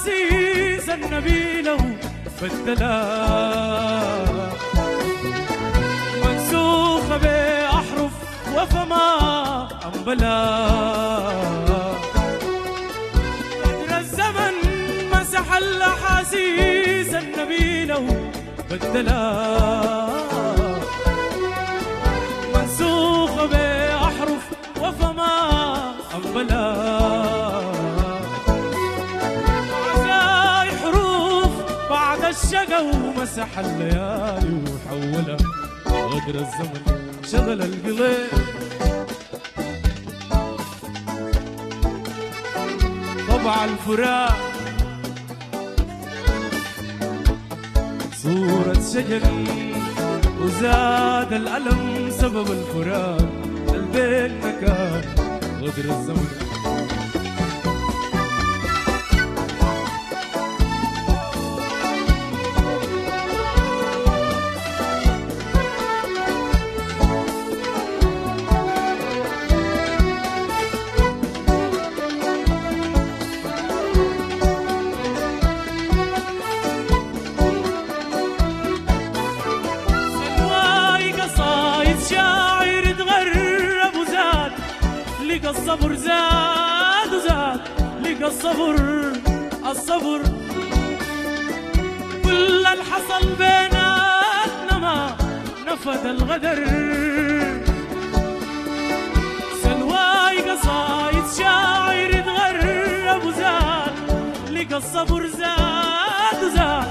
الأحاسيس النبيلة بدلا منسوخة بأحرف وفما أنبلا قدر الزمن مسح الأحاسيس النبيلة بدلا منسوخة بأحرف وفما أنبلا عزاي حروف بعد الشقا ومسح الليالي وحولها غدر الزمن شغل القلب طبع الفراق صورة شجر وزاد الألم سبب الفراق البين كان غدر الزمن لقى الصبر زاد وزاد لقى الصبر كل الحصل بيناتنا ما نفد الغدر سلواي قصايد شاعر يتغرب وزاد لقى الصبر زاد وزاد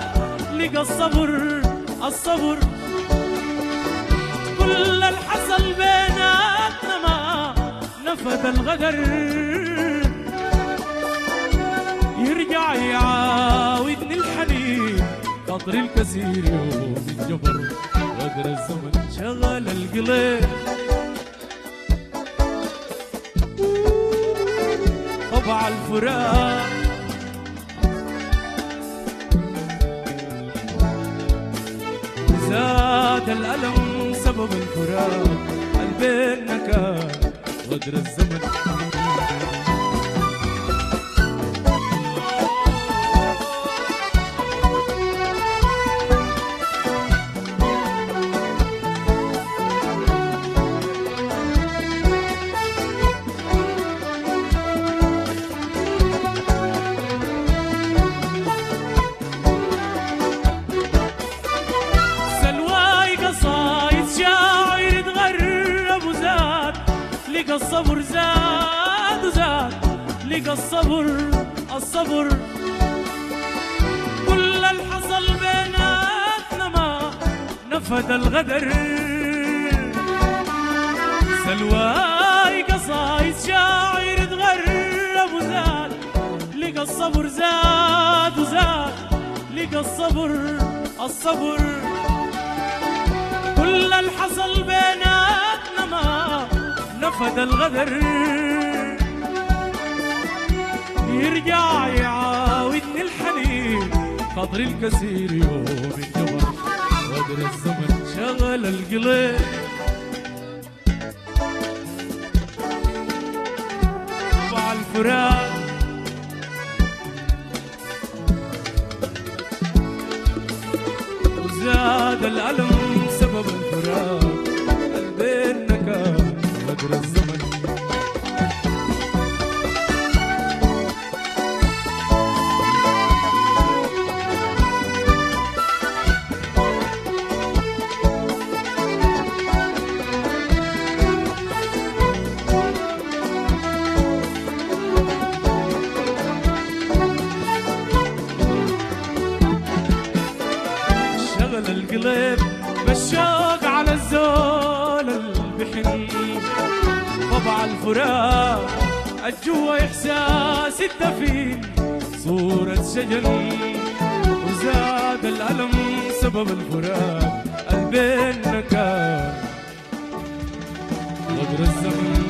لقى الصبر كل الحصل بيناتنا ما نفد الغدر يرجع يعاودني الحنين خاطر الكثير يوم الجبر غدر الزمن شغل القلب طبع الفراق زاد الألم سبب الفراق البين كان غدر الزمن سلواي قصايد شاعر يتغرب وزاد لقى الصبر زاد وزاد لقى الصبر كل الحصل بيناتنا ما نفد الغدر سلواي قصايد شاعر يتغرب وزاد لقى الصبر زاد وزاد لقى الصبر كل الحصل بيناتنا ما نفد الغدر يرجع يعاودني الحنين خاطر الكثير يوم الجبر غدر الزمن شغل القلب طبع الفراق وزاد الألم سبب الفراق البين كان غدر الزمن شغل القلب بالشوق على الزول البحن طبع الفراق الجوا إحساس الدفين صورة شجن وزاد الألم سبب الفراق البين كان غدر الزمن